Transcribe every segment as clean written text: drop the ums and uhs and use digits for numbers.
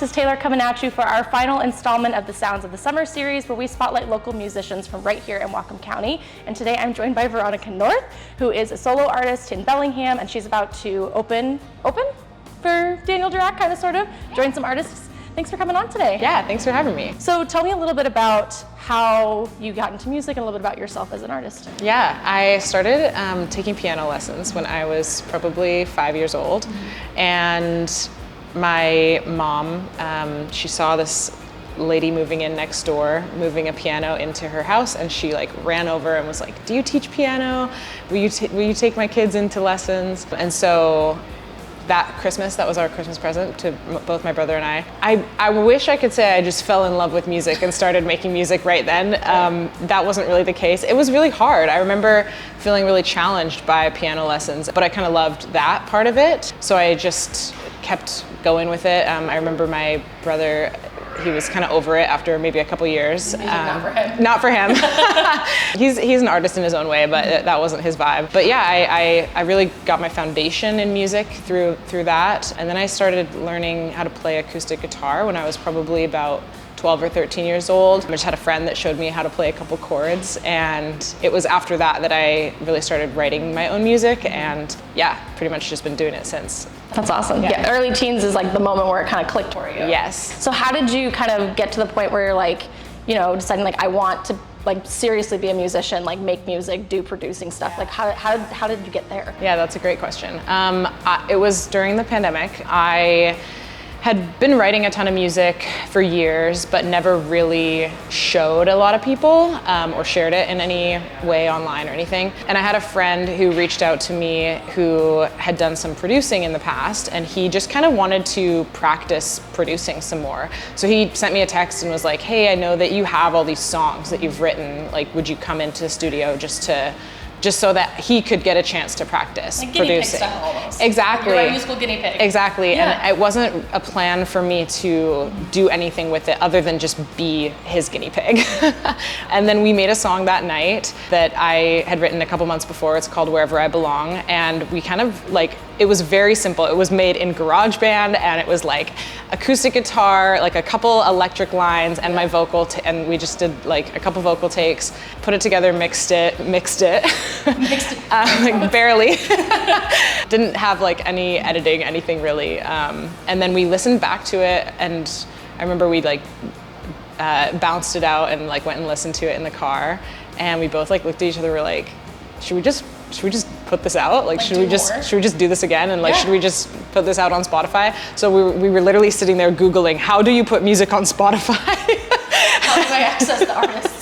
This is Taylor coming at you for our final installment of the Sounds of the Summer series, where we spotlight local musicians from right here in Whatcom County. And today I'm joined by Veronica North, who is a solo artist in Bellingham, and she's about to open for Daniel Dirac, kind of, sort of, join some artists. Thanks for coming on today. Yeah, thanks for having me. So tell me a little bit about how you got into music and a little bit about yourself as an artist. Yeah, I started taking piano lessons when I was probably 5 years old. And my mom, she saw this lady moving in next door, moving a piano into her house, and she like ran over and was like, "Do you teach piano? Will you take my kids into lessons?" And so that Christmas, that was our Christmas present to both my brother and I. I wish I could say I just fell in love with music and started making music right then. That wasn't really the case. It was really hard. I remember feeling really challenged by piano lessons, but I kind of loved that part of it. So I just kept going with it. I remember my brother, he was kind of over it after maybe a couple years. Not for him. Not for him. He's an artist in his own way, but that wasn't his vibe. But yeah, I really got my foundation in music through that. And then I started learning how to play acoustic guitar when I was probably about 12 or 13 years old. I just had a friend that showed me how to play a couple chords, and it was after that I really started writing my own music, and yeah, pretty much just been doing it since. That's awesome. Yeah, early teens is like the moment where it kind of clicked for you. Yes. So how did you kind of get to the point where you're like, you know, deciding like I want to like seriously be a musician, like make music, do producing stuff? Like how did you get there? Yeah, that's a great question. It was during the pandemic. I had been writing a ton of music for years, but never really showed a lot of people or shared it in any way online or anything. And I had a friend who reached out to me who had done some producing in the past, and he just kind of wanted to practice producing some more. So he sent me a text and was like, "Hey, I know that you have all these songs that you've written. Like, would you come into the studio just so that he could get a chance to practice like producing." Guinea pig style almost. Exactly. Like you're a musical guinea pig. Exactly. Yeah. And it wasn't a plan for me to do anything with it other than just be his guinea pig. And then we made a song that night that I had written a couple months before. It's called Wherever I Belong. And we kind of like, it was very simple. It was made in GarageBand, and it was like acoustic guitar, like a couple electric lines, and my vocal, and we just did like a couple vocal takes, put it together, mixed it. Like barely. Didn't have like any editing, anything really. And then we listened back to it, and I remember we like bounced it out and like went and listened to it in the car, and we both like looked at each other, were like, should we just put this out? Like should we just do this again? And like, should we just put this out on Spotify? So we were literally sitting there Googling, how do you put music on Spotify? How do I access the artists?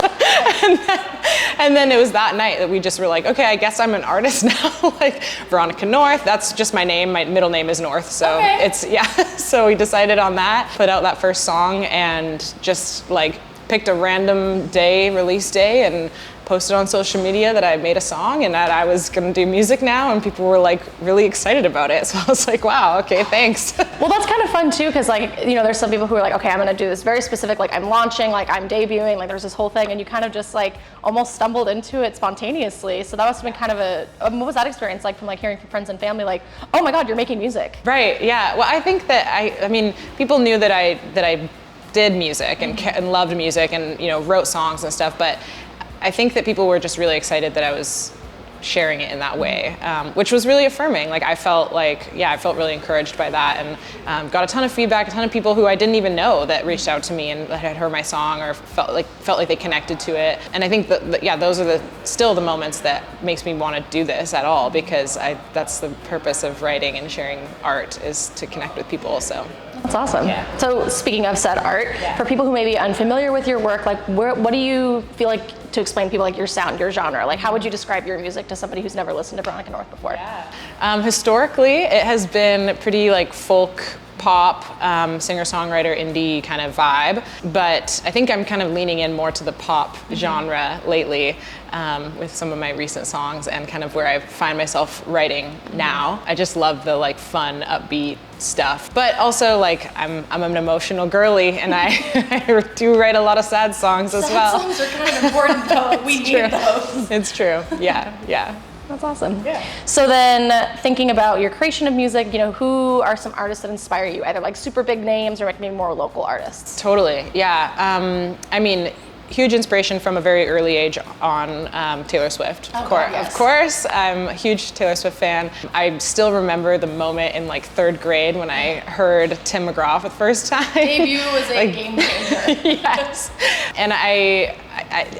And then it was that night that we just were like, okay, I guess I'm an artist now. Like Veronica North, that's just my name. My middle name is North, so it's, yeah. So we decided on that, put out that first song, and just like picked a random day, release day, and posted on social media that I made a song and that I was gonna do music now, and people were like really excited about it. So I was like, wow, okay, thanks. Well, that's kind of fun too, because like, you know, there's some people who are like, okay, I'm gonna do this very specific, like I'm launching, like I'm debuting, like there's this whole thing, and you kind of just like almost stumbled into it spontaneously. So that must have been kind of what was that experience like, from like hearing from friends and family, like, oh my God, you're making music? Right, yeah. Well, I think that I mean, people knew that I did music and loved music and, you know, wrote songs and stuff, but I think that people were just really excited that I was sharing it in that way, which was really affirming. Like I felt really encouraged by that, and got a ton of feedback, a ton of people who I didn't even know that reached out to me and that had heard my song or felt like they connected to it. And I think that those are still the moments that makes me want to do this at all, because that's the purpose of writing and sharing art, is to connect with people. So that's awesome. Yeah. So speaking of said art, for people who may be unfamiliar with your work, like what do you feel like, to explain to people like your sound, your genre, like how would you describe your music to somebody who's never listened to Veronica North before? Yeah. Historically, it has been pretty like folk pop, singer-songwriter, indie kind of vibe, but I think I'm kind of leaning in more to the pop genre lately, with some of my recent songs and kind of where I find myself writing now. I just love the like fun, upbeat stuff, but also like I'm an emotional girly, and I do write a lot of sad songs as well. Sad songs are kind of important though. We need those. It's true. Yeah. That's awesome. Yeah. So then thinking about your creation of music, you know, who are some artists that inspire you? Either like super big names or like maybe more local artists? Totally, yeah. I mean, huge inspiration from a very early age on Taylor Swift. Oh, God, yes. Of course, I'm a huge Taylor Swift fan. I still remember the moment in like 3rd grade when I heard Tim McGraw for the first time. Debut was a game changer. Yes, and I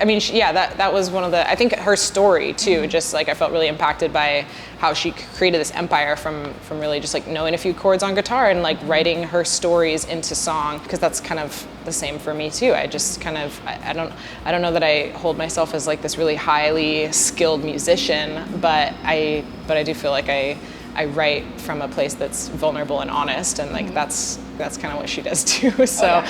mean, that was one of the, I think her story too, just like I felt really impacted by how she created this empire from really just like knowing a few chords on guitar and like writing her stories into song, because that's kind of the same for me too. I just kind of, I don't know that I hold myself as like this really highly skilled musician, but I do feel like I write from a place that's vulnerable and honest, and like that's kind of what she does too. So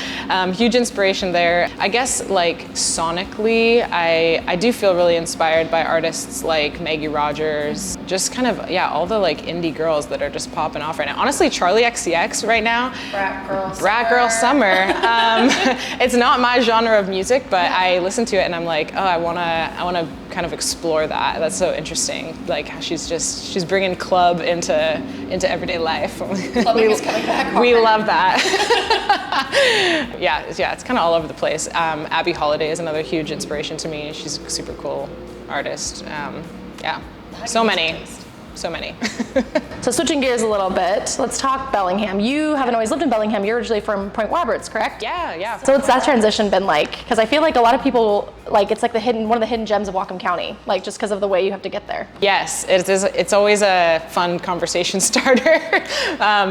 huge inspiration there. I guess like sonically, I do feel really inspired by artists like Maggie Rogers, just kind of, all the like indie girls that are just popping off right now. Honestly, Charlie XCX right now. Brat Girl Summer. It's not my genre of music, but I listen to it and I'm like, oh, I wanna kind of explore that. That's so interesting. Like how she's bringing club into everyday life. Clubbing is coming back. We love that. yeah, it's kind of all over the place. Abby Holiday is another huge inspiration to me. She's a super cool artist. So many. So switching gears a little bit, let's talk Bellingham. You haven't always lived in Bellingham. You're originally from Point Roberts, correct? Yeah. So what's that transition been like? Because I feel like a lot of people, like it's like one of the hidden gems of Whatcom County, like just because of the way you have to get there. Yes, it is. It's always a fun conversation starter,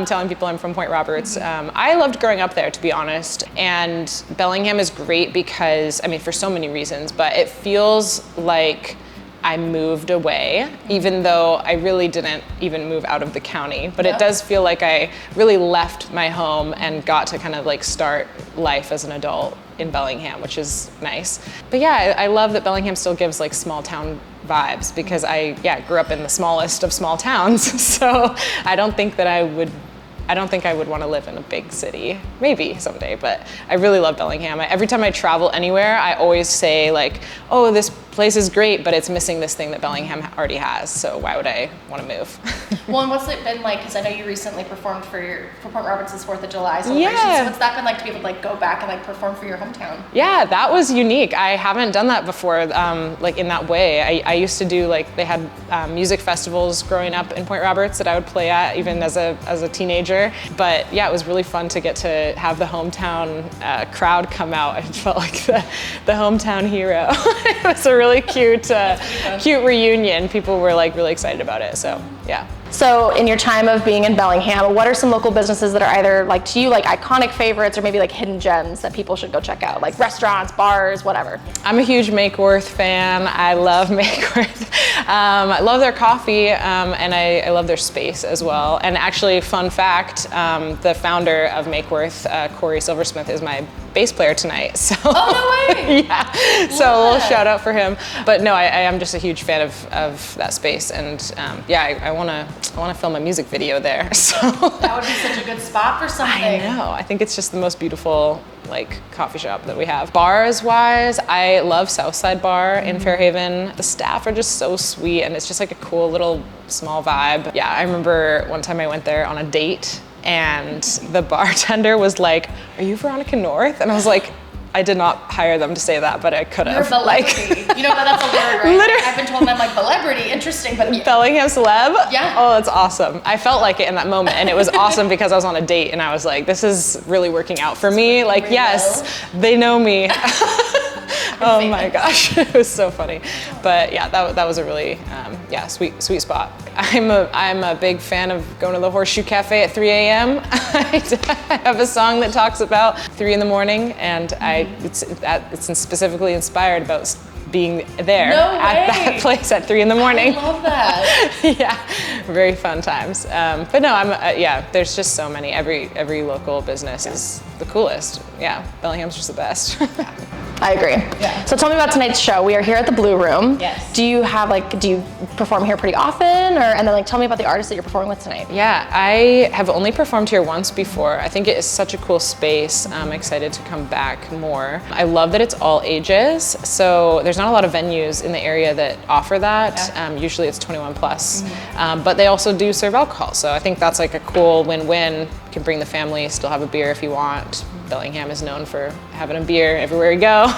telling people I'm from Point Roberts. I loved growing up there, to be honest. And Bellingham is great because, I mean, for so many reasons, but it feels like I moved away, even though I really didn't even move out of the county. But it does feel like I really left my home and got to kind of like start life as an adult in Bellingham, which is nice. But yeah, I love that Bellingham still gives like small town vibes, because I grew up in the smallest of small towns. So I don't think I would want to live in a big city. Maybe someday, but I really love Bellingham. Every time I travel anywhere, I always say like, oh, this place is great, but it's missing this thing that Bellingham already has, so why would I want to move? Well, and what's it been like, because I know you recently performed for Point Roberts' 4th of July celebration, so what's that been like to be able to like go back and like perform for your hometown? Yeah, that was unique. I haven't done that before, like in that way. I used to do like, they had music festivals growing up in Point Roberts that I would play at even as a teenager. But yeah, it was really fun to get to have the hometown crowd come out. I felt like the hometown hero. It was a really cute reunion. People were like really excited about it, so yeah. So in your time of being in Bellingham, what are some local businesses that are either like to you like iconic favorites or maybe like hidden gems that people should go check out, like restaurants, bars, whatever? I'm a huge Make Worth fan. I love Make Worth. I love their coffee, and I love their space as well. And actually, fun fact, the founder of Make Worth, Corey Silversmith, is my bass player tonight. So oh, no way! Yeah, so a little shout out for him. But no, I am just a huge fan of that space, and I want to film a music video there. So that would be such a good spot for something. I know. I think it's just the most beautiful like coffee shop that we have. Bars wise, I love Southside Bar in Fairhaven. The staff are just so sweet, and it's just like a cool little small vibe. Yeah, I remember one time I went there on a date, and the bartender was like, "Are you Veronica North?" And I was like, I did not hire them to say that, but I could have. You're celebrity. You know, that's a word, right? Literally. I've been told I'm like celebrity, interesting, but Bellingham celeb? Yeah. Oh, that's awesome. I felt like it in that moment, and it was awesome because I was on a date, and I was like, this is really working out for me. Like, yes, they know me. Oh my gosh, it was so funny. But yeah, that was a really sweet spot. I'm a big fan of going to the Horseshoe Cafe at 3 a.m. I have a song that talks about 3 in the morning, and it's specifically inspired about being there at that place at 3 in the morning. I love that. Yeah, very fun times. But no, there's just so many. Every local business is the coolest. Yeah, Bellingham's just the best. I agree. Yeah. So tell me about tonight's show. We are here at the Blue Room. Yes. Do you perform here pretty often, and then like tell me about the artists that you're performing with tonight? Yeah, I have only performed here once before. I think it is such a cool space. I'm excited to come back more. I love that it's all ages. So there's not a lot of venues in the area that offer that. Yeah. Usually it's 21 plus, but they also do serve alcohol. So I think that's like a cool win-win. You can bring the family, still have a beer if you want. Bellingham is known for having a beer everywhere you go.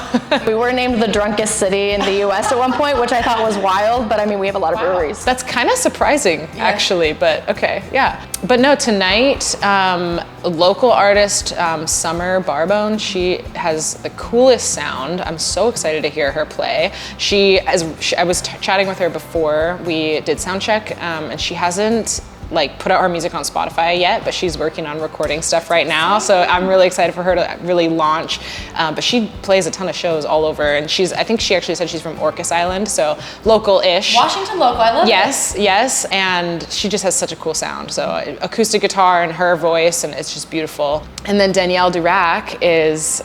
We were named the drunkest city in the US at one point, which I thought was wild, but I mean, we have a lot of breweries. That's kind of surprising, actually, but okay, yeah. But no, tonight, local artist Summer Barbone, she has the coolest sound. I'm so excited to hear her play. I was chatting with her before we did sound check, and she hasn't like put out her music on Spotify yet, but she's working on recording stuff right now. So I'm really excited for her to really launch. But she plays a ton of shows all over, and I think she actually said she's from Orcas Island, so local-ish. Washington local, I love it. Yes, and she just has such a cool sound. So acoustic guitar and her voice, and it's just beautiful. And then Danielle Durack is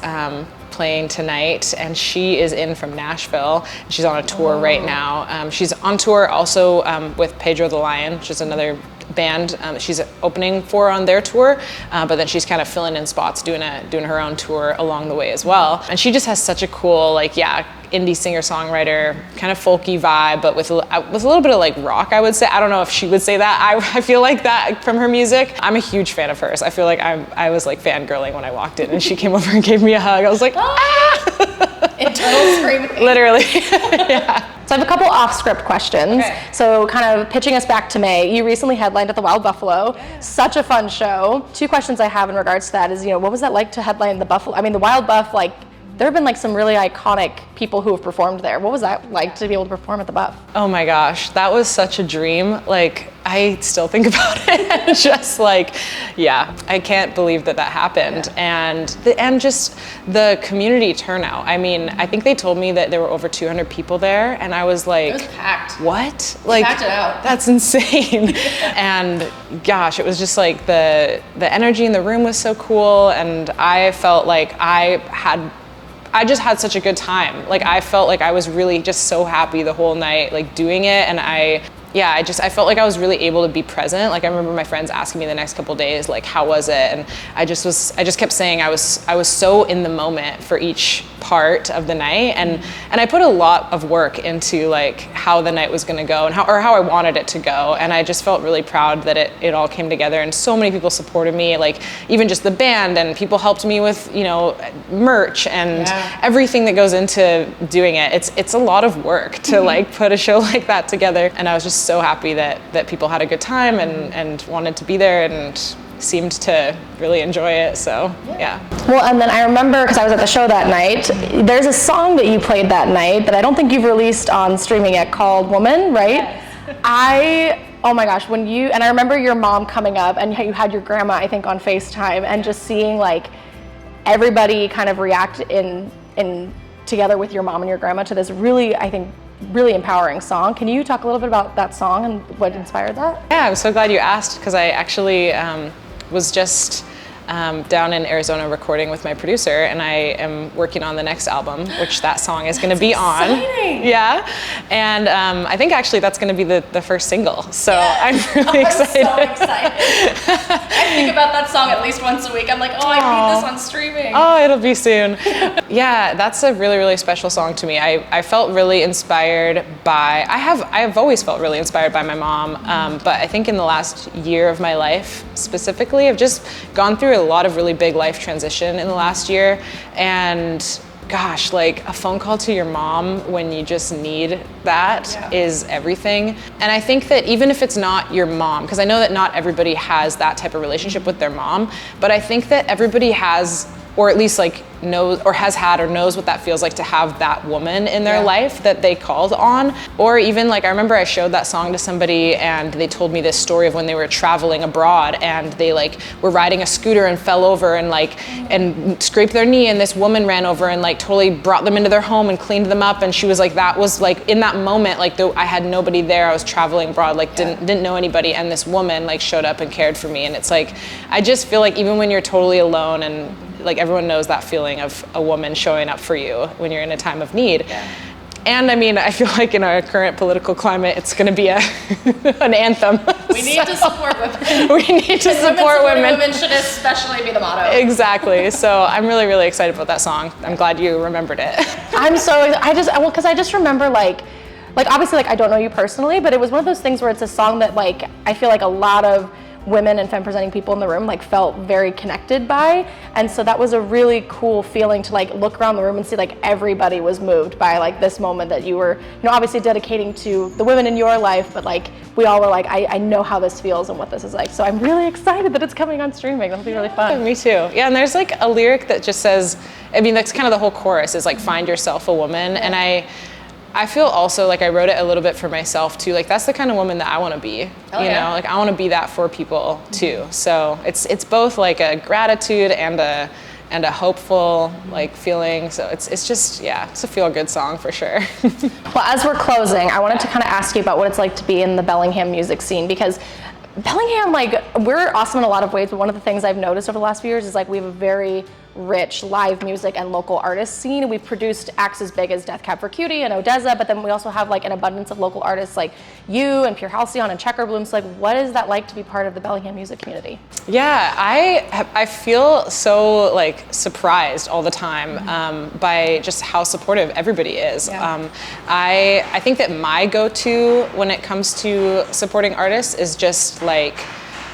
playing tonight, and she is in from Nashville. She's on a tour right now. She's on tour also with Pedro the Lion, which is another band that she's opening for on their tour, but then she's kind of filling in spots, doing her own tour along the way as well. And she just has such a cool, indie singer-songwriter, kind of folky vibe, but with a little bit of like rock, I would say. I don't know if she would say that. I feel like that from her music. I'm a huge fan of hers. I feel like I was like fangirling when I walked in and she came over and gave me a hug. I was like, ah! Internal screaming. Literally, yeah. So I have a couple off-script questions. Okay. So kind of pitching us back to May, you recently headlined at the Wild Buffalo. Yeah. Such a fun show. Two questions I have in regards to that is, what was that like to headline the Buffalo? I mean, the Wild Buff, there have been some really iconic people who have performed there. What was that like to be able to perform at the Buff? Oh my gosh, that was such a dream. I still think about it. Just I can't believe that happened. Yeah. And just the community turnout. I mean, I think they told me that there were over 200 people there, and I was like, it was packed. What? Packed it out. That's insane. And gosh, it was just the energy in the room was so cool, and I felt like I just had such a good time. I felt like I was really just so happy the whole night, doing it, and I felt like I was really able to be present. I remember my friends asking me the next couple days, how was it? And I just kept saying I was so in the moment for each part of the night, and I put a lot of work into how the night was gonna go and how I wanted it to go, and I just felt really proud that it all came together, and so many people supported me, even just the band, and people helped me with merch and everything that goes into doing it. It's a lot of work to put a show like that together, and I was just so happy that people had a good time and wanted to be there and seemed to really enjoy it, so yeah. Well, and then I remember, because I was at the show that night, there's a song that you played that night that I don't think you've released on streaming yet called Woman, right? Yes. Oh my gosh, and I remember your mom coming up, and you had your grandma, I think, on FaceTime, and just seeing everybody kind of react in together with your mom and your grandma to this really, I think, really empowering song. Can you talk a little bit about that song and what inspired that? Yeah, I'm so glad you asked, because I actually was just down in Arizona recording with my producer, and I am working on the next album, which that song is going to be exciting. On. Yeah, and I think actually that's going to be the first single, so I'm really excited. I'm so excited. I think about that song at least once a week. I'm like, I need this on streaming. Oh, it'll be soon. Yeah, that's a really, really special song to me. I felt really inspired by, I've always felt really inspired by my mom, but I think in the last year of my life specifically, I've just gone through a lot of really big life transition in the last year, and gosh, a phone call to your mom when you just need that is everything. And I think that even if it's not your mom, because I know that not everybody has that type of relationship with their mom, but I think that everybody has, or at least knows or has had or knows what that feels like to have that woman in their life that they called on. Or even I remember I showed that song to somebody, and they told me this story of when they were traveling abroad, and they were riding a scooter and fell over and and scraped their knee, and this woman ran over and totally brought them into their home and cleaned them up, and she was that was in that moment I had nobody there. I was traveling abroad, didn't know anybody, and this woman showed up and cared for me. And it's I just feel even when you're totally alone and like everyone knows that feeling of a woman showing up for you when you're in a time of need. And I mean, I feel like in our current political climate, it's going to be an anthem. We need to support women. We need to support women. Women should especially be the motto. Exactly. So I'm really, really excited about that song. I'm glad you remembered it. Because I just remember like obviously like I don't know you personally, but it was one of those things where it's a song that like I feel like a lot of women and femme presenting people in the room like felt very connected by, and so that was a really cool feeling to like look around the room and see like everybody was moved by like this moment that you were, you know, obviously dedicating to the women in your life, but like we all were like, I know how this feels and what this is like, so I'm really excited that it's coming on streaming. That'll be really fun. Me too. Yeah, and there's like a lyric that just says, I mean, that's kind of the whole chorus is like find yourself a woman, and I feel also like I wrote it a little bit for myself too. Like that's the kind of woman that I want to be. You know, like I want to be that for people too. So it's both like a gratitude and a hopeful like feeling. So it's just, yeah, it's a feel good song for sure. Well, as we're closing, I wanted to kind of ask you about what it's like to be in the Bellingham music scene, because Bellingham, like, we're awesome in a lot of ways, but one of the things I've noticed over the last few years is like we have a very rich live music and local artist scene. We've produced acts as big as Death Cab for Cutie and Odessa, but then we also have like an abundance of local artists like you and Pure Halcyon and Checker Bloom. So like, what is that like to be part of the Bellingham music community? Yeah, I feel so like surprised all the time by just how supportive everybody is. Yeah. I think that my go-to when it comes to supporting artists is just like,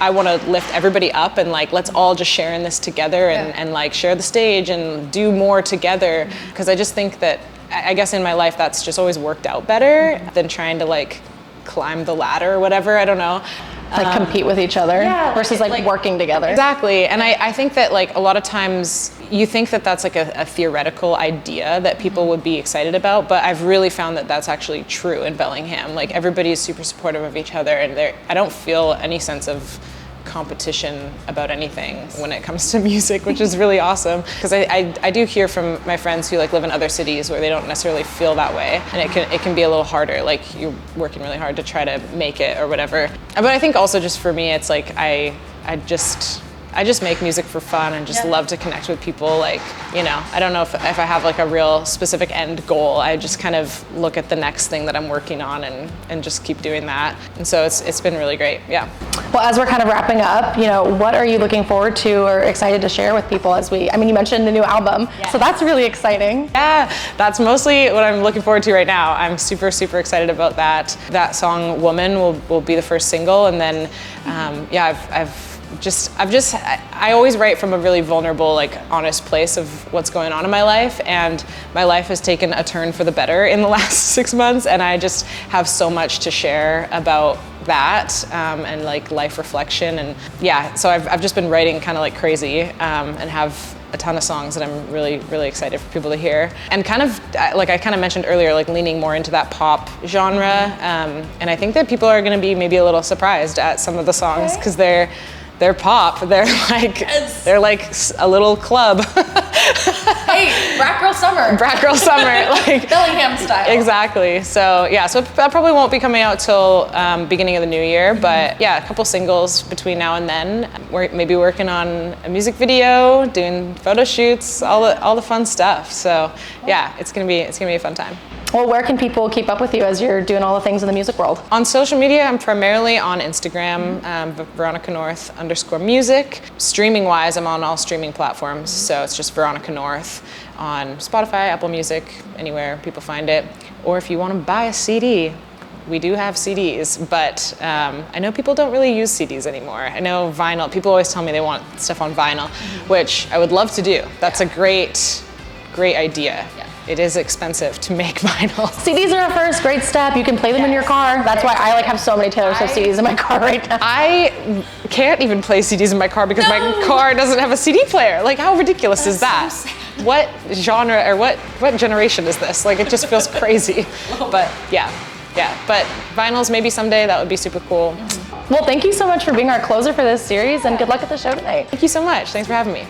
I want to lift everybody up and like, let's all just share in this together and like share the stage and do more together. Because I just think that, I guess in my life, that's just always worked out better than trying to like climb the ladder or whatever, I don't know. Like compete with each other versus like working together. Exactly, and I think that like a lot of times you think that that's like a theoretical idea that people would be excited about, but I've really found that that's actually true in Bellingham. Like everybody is super supportive of each other, and I don't feel any sense of competition about anything when it comes to music, which is really awesome, because I do hear from my friends who like live in other cities where they don't necessarily feel that way, and it can be a little harder, like you're working really hard to try to make it or whatever. But I think also just for me, it's like I just make music for fun and just love to connect with people. Like, you know, I don't know if I have like a real specific end goal. I just kind of look at the next thing that I'm working on and just keep doing that. And so it's been really great, yeah. Well, as we're kind of wrapping up, you know, what are you looking forward to or excited to share with people I mean, you mentioned the new album, so that's really exciting. Yeah, that's mostly what I'm looking forward to right now. I'm super, super excited about that. That song, Woman, will be the first single, and then, I always write from a really vulnerable, like honest place of what's going on in my life, and my life has taken a turn for the better in the last 6 months, and I just have so much to share about that and like life reflection, and yeah, so I've just been writing kind of like crazy and have a ton of songs that I'm really, really excited for people to hear. And kind of, like I kind of mentioned earlier, like leaning more into that pop genre, and I think that people are gonna be maybe a little surprised at some of the songs, because they're pop. They're like a little club. Hey, Brat Girl Summer. Brat Girl Summer, like Bellingham style. Exactly. So yeah, so that probably won't be coming out till beginning of the new year. But yeah, a couple singles between now and then. We're maybe working on a music video, doing photo shoots, all the fun stuff. So yeah, it's gonna be a fun time. Well, where can people keep up with you as you're doing all the things in the music world? On social media, I'm primarily on Instagram, Veronica North _music. Streaming wise, I'm on all streaming platforms. So it's just Veronica North on Spotify, Apple Music, anywhere people find it. Or if you want to buy a CD, we do have CDs, but I know people don't really use CDs anymore. I know vinyl, people always tell me they want stuff on vinyl, which I would love to do. That's a great idea. Yeah. It is expensive to make vinyl. CDs are a first great step. You can play them in your car. That's why I like have so many Taylor Swift CDs in my car right now. I can't even play CDs in my car because my car doesn't have a CD player. Like, how ridiculous is that? So what genre or what generation is this? Like, it just feels crazy. But yeah. But vinyls, maybe someday, that would be super cool. Well, thank you so much for being our closer for this series, and good luck at the show tonight. Thank you so much. Thanks for having me.